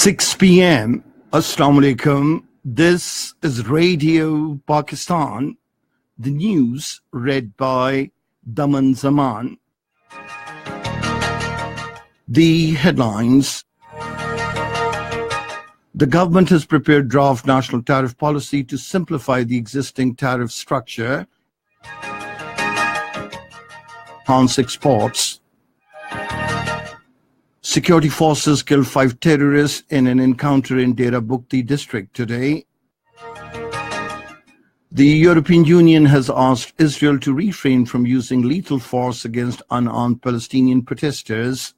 6 p.m. Assalamu alaikum. This is Radio Pakistan. The news read by Daman Zaman. The headlines. The government has prepared draft national tariff policy to simplify the existing tariff structure, enhance exports. Security forces killed 5 terrorists in an encounter in Dera Bukti district today. The European Union has asked Israel to refrain from using lethal force against unarmed Palestinian protesters.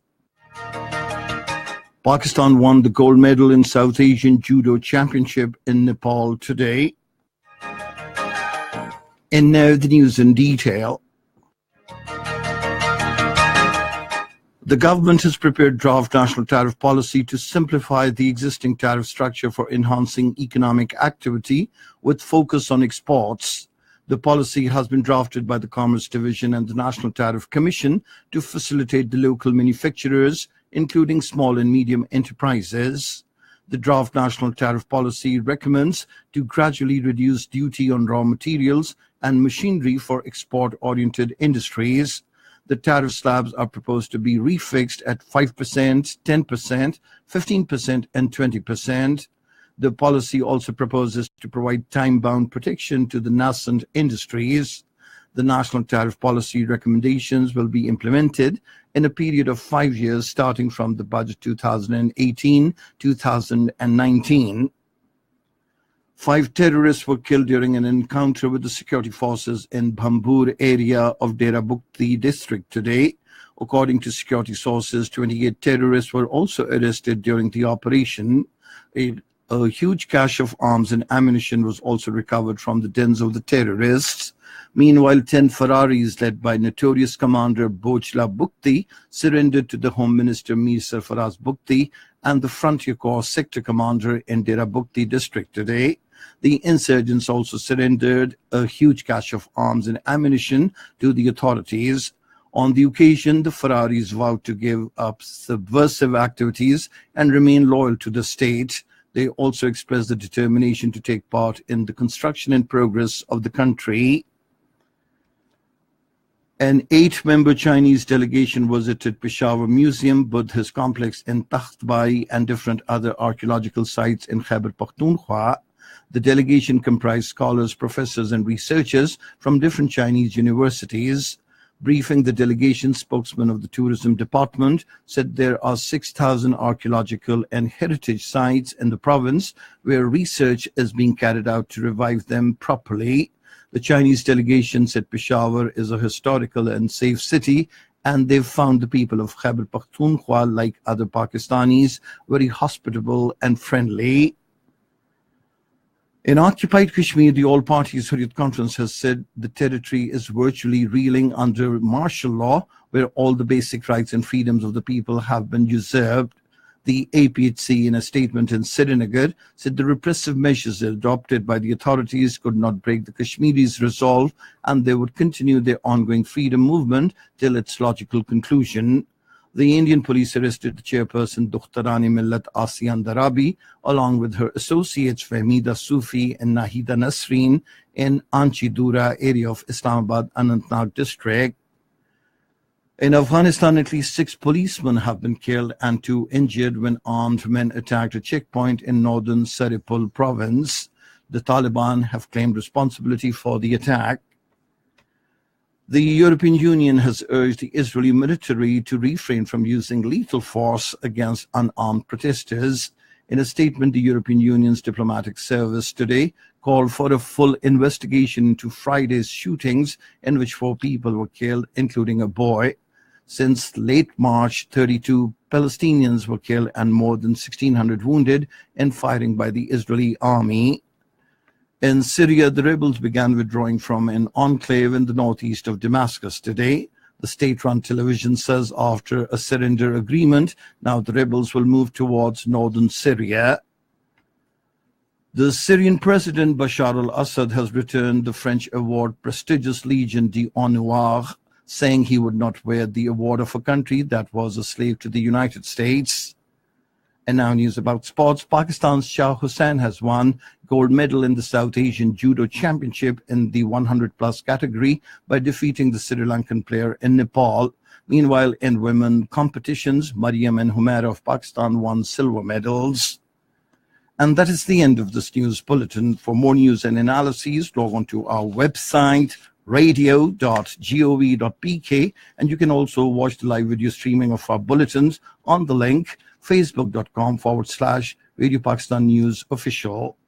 Pakistan won the gold medal in South Asian Judo Championship in Nepal today. And now the news in detail. The government has prepared draft national tariff policy to simplify the existing tariff structure for enhancing economic activity with focus on exports. The policy has been drafted by the Commerce Division and the National Tariff Commission to facilitate the local manufacturers, including small and medium enterprises. The draft national tariff policy recommends to gradually reduce duty on raw materials and machinery for export-oriented industries. The tariff slabs are proposed to be refixed at 5%, 10%, 15%, and 20%. The policy also proposes to provide time-bound protection to the nascent industries. The national tariff policy recommendations will be implemented in a period of 5 years starting from the budget 2018-2019. 5 terrorists were killed during an encounter with the security forces in Bhambur area of Dera Bukti district today. According to security sources, 28 terrorists were also arrested during the operation. A huge cache of arms and ammunition was also recovered from the dens of the terrorists. Meanwhile, 10 Ferraris led by notorious commander Bojla Bukti surrendered to the Home Minister Mir Sarfaraz Bukti and the Frontier Corps sector commander in Dera Bukti district today. The insurgents also surrendered a huge cache of arms and ammunition to the authorities. On the occasion, the Ferraris vowed to give up subversive activities and remain loyal to the state. They also expressed the determination to take part in the construction and progress of the country. An 8-member Chinese delegation visited Peshawar Museum, Buddhist complex in Takhtbai, and different other archaeological sites in Khyber Pakhtunkhwa. The delegation comprised scholars, professors, and researchers from different Chinese universities. Briefing the delegation, spokesman of the tourism department said there are 6,000 archaeological and heritage sites in the province where research is being carried out to revive them properly. The Chinese delegation said Peshawar is a historical and safe city, and they've found the people of Khyber Pakhtunkhwa, like other Pakistanis, very hospitable and friendly. In occupied Kashmir, the All Parties Hurriyat Conference has said the territory is virtually reeling under martial law, where all the basic rights and freedoms of the people have been usurped. The APHC, in a statement in Srinagar, said the repressive measures adopted by the authorities could not break the Kashmiris' resolve, and they would continue their ongoing freedom movement till its logical conclusion. The Indian police arrested the chairperson Dukhtarani Millat Asian Darabi, along with her associates Fahmida Sufi and Nahida Nasreen in Anchidura area of Islamabad, Anantnag district. In Afghanistan, at least 6 policemen have been killed and 2 injured when armed men attacked a checkpoint in northern Saripul province. The Taliban have claimed responsibility for the attack. The European Union has urged the Israeli military to refrain from using lethal force against unarmed protesters. In a statement, the European Union's diplomatic service today called for a full investigation into Friday's shootings in which 4 people were killed, including a boy. Since late March, 32 Palestinians were killed and more than 1,600 wounded in firing by the Israeli army. In Syria, the rebels began withdrawing from an enclave in the northeast of Damascus today. The state-run television says after a surrender agreement, now the rebels will move towards northern Syria. The Syrian president Bashar al-Assad has returned the French award prestigious Legion d'Honneur, saying he would not wear the award of a country that was a slave to the United States. And now news about sports. Pakistan's Shah Hussain has won gold medal in the South Asian Judo Championship in the 100-plus category by defeating the Sri Lankan player in Nepal. Meanwhile, in women competitions, Mariam and Humaira of Pakistan won silver medals. And that is the end of this news bulletin. For more news and analyses, log on to our website, radio.gov.pk, and you can also watch the live video streaming of our bulletins on the link facebook.com/Radio Pakistan News Official.